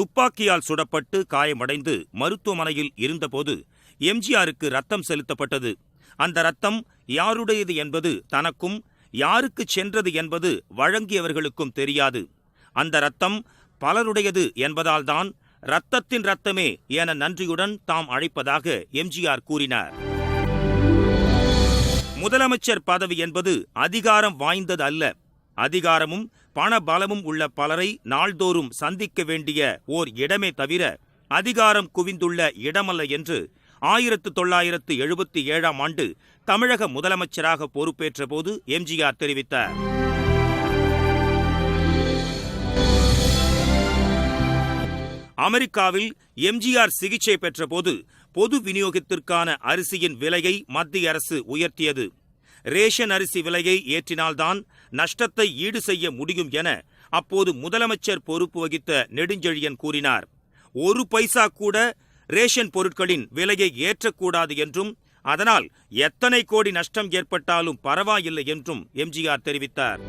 துப்பாக்கியால் சுடப்பட்டு காயமடைந்து மருத்துவமனையில் இருந்தபோது எம்ஜிஆருக்கு ரத்தம் செலுத்தப்பட்டது. அந்த ரத்தம் யாருடையது என்பது தனக்கும், யாருக்கு சென்றது என்பது வழங்கியவர்களுக்கும் தெரியாது. அந்த ரத்தம் பலருடையது என்பதால்தான் ரத்தத்தின் ரத்தமே என நன்றியுடன் தாம் அழைப்பதாக எம்ஜிஆர் கூறினார். முதலமைச்சர் பதவி என்பது அதிகாரம் வாய்ந்தது அல்ல. அதிகாரமும் பண பலமும் உள்ள பலரை நாள்தோறும் சந்திக்க வேண்டிய ஓர் இடமே தவிர அதிகாரம் குவிந்துள்ள இடமல்ல என்று 1977ஆம் ஆண்டு தமிழக முதலமைச்சராக பொறுப்பேற்ற போது எம்ஜிஆர் தெரிவித்தார். அமெரிக்காவில் எம்ஜிஆர் சிகிச்சை பெற்றபோது பொது விநியோகத்திற்கான அரிசியின் விலையை மத்திய அரசு உயர்த்தியது. ரேஷன் அரிசி விலையை ஏற்றினால்தான் நஷ்டத்தை ஈடு செய்ய முடியும் என அப்போது முதலமைச்சர் பொறுப்பு வகித்த நெடுஞ்செழியன் கூறினார். ஒரு பைசா கூட ரேஷன் பொருட்களின் விலையை ஏற்றக்கூடாது என்றும், அதனால் எத்தனை கோடி நஷ்டம் ஏற்பட்டாலும் பரவாயில்லை என்றும் எம்ஜிஆர் தெரிவித்தார்.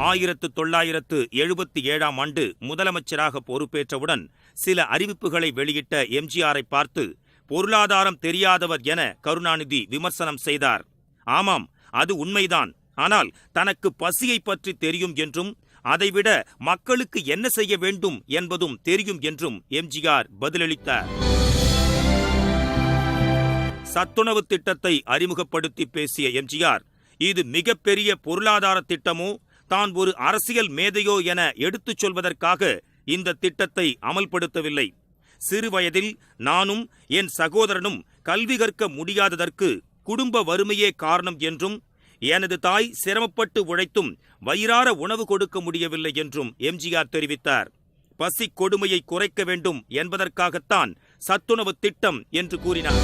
1977ஆம் ஆண்டு முதலமைச்சராக பொறுப்பேற்றவுடன் சில அறிவிப்புகளை வெளியிட்ட எம்ஜிஆரை பார்த்து பொருளாதாரம் தெரியாதவர் என கருணாநிதி விமர்சனம் செய்தார். ஆமாம், அது உண்மைதான். ஆனால் தனக்கு பசியை பற்றி தெரியும் என்றும், அதைவிட மக்களுக்கு என்ன செய்ய வேண்டும் என்பதும் தெரியும் என்றும் எம்ஜிஆர் பதிலளித்தார். சத்துணவு திட்டத்தை அறிமுகப்படுத்தி பேசிய எம்ஜிஆர், இது மிகப்பெரிய பொருளாதார திட்டமோ, தான் ஒரு அரசியல் மேதையோ என எடுத்துச் சொல்வதற்காக இந்த திட்டத்தை அமல்படுத்தவில்லை. சிறுவயதில் நானும் என் சகோதரனும் கல்வி கற்க முடியாததற்கு குடும்ப வறுமையே காரணம் என்றும், எனது தாய் சிரமப்பட்டு உழைத்தும் வயிறார உணவு கொடுக்க முடியவில்லை என்றும் எம்ஜிஆர் தெரிவித்தார். பசி கொடுமையை குறைக்க வேண்டும் என்பதற்காகத்தான் சத்துணவு திட்டம் என்று கூறினார்.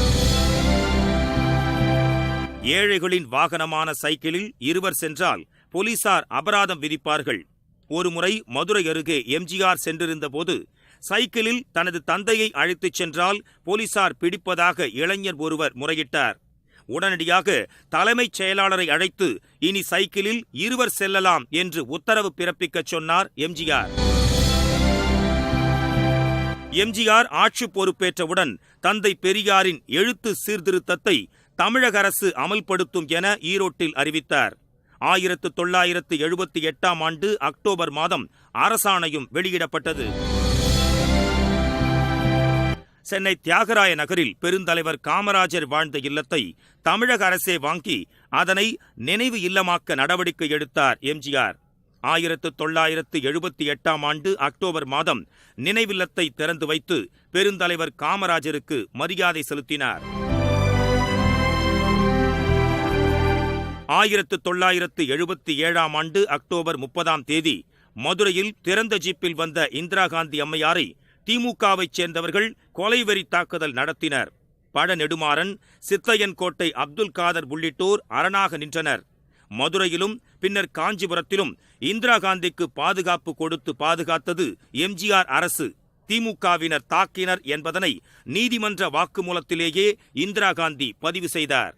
ஏழைகளின் வாகனமான சைக்கிளில் இருவர் சென்றால் போலீசார் அபராதம் விதிப்பார்கள். ஒருமுறை மதுரை அருகே எம்ஜிஆர் சென்றிருந்த போது சைக்கிளில் தனது தந்தையை அழைத்துச் சென்றால் போலீசார் பிடிப்பதாக இளைஞர் ஒருவர் முறையிட்டார். உடனடியாக தலைமைச் செயலாளரை அழைத்து இனி சைக்கிளில் இருவர் செல்லலாம் என்று உத்தரவு பிறப்பிக்கச் சொன்னார் எம்ஜிஆர். எம்ஜிஆர் ஆட்சி பொறுப்பேற்றவுடன் தந்தை பெரியாரின் எழுத்து சீர்திருத்தத்தை தமிழக அரசு அமல்படுத்தும் என ஈரோட்டில் அறிவித்தார். 1978ஆம் ஆண்டு அக்டோபர் மாதம் அரசாணையும் வெளியிடப்பட்டது. சென்னை தியாகராய நகரில் பெருந்தலைவர் காமராஜர் வாழ்ந்த இல்லத்தை தமிழக அரசே வாங்கி அதனை நினைவு இல்லமாக்க நடவடிக்கை எடுத்தார் எம்ஜிஆர். 1978ஆம் ஆண்டு அக்டோபர் மாதம் நினைவில்லத்தை திறந்து வைத்து பெருந்தலைவர் காமராஜருக்கு மரியாதை செலுத்தினார். 1977ஆம் ஆண்டு அக்டோபர் 30ஆம் தேதி மதுரையில் திறந்த ஜீப்பில் வந்த இந்திரா காந்தி அம்மையாரை திமுகவைச் சேர்ந்தவர்கள் கொலைவெறி தாக்குதல் நடத்தினர். பழ நெடுமாறன், சித்தையன்கோட்டை அப்துல் காதர் உள்ளிட்டோர் அரணாக நின்றனர். மதுரையிலும் பின்னர் காஞ்சிபுரத்திலும் இந்திரா காந்திக்கு பாதுகாப்பு கொடுத்து பாதுகாத்தது எம்ஜிஆர் அரசு. திமுகவினர் தாக்கினர் என்பதனை நீதிமன்ற வாக்குமூலத்திலேயே இந்திரா காந்தி பதிவு செய்தார்.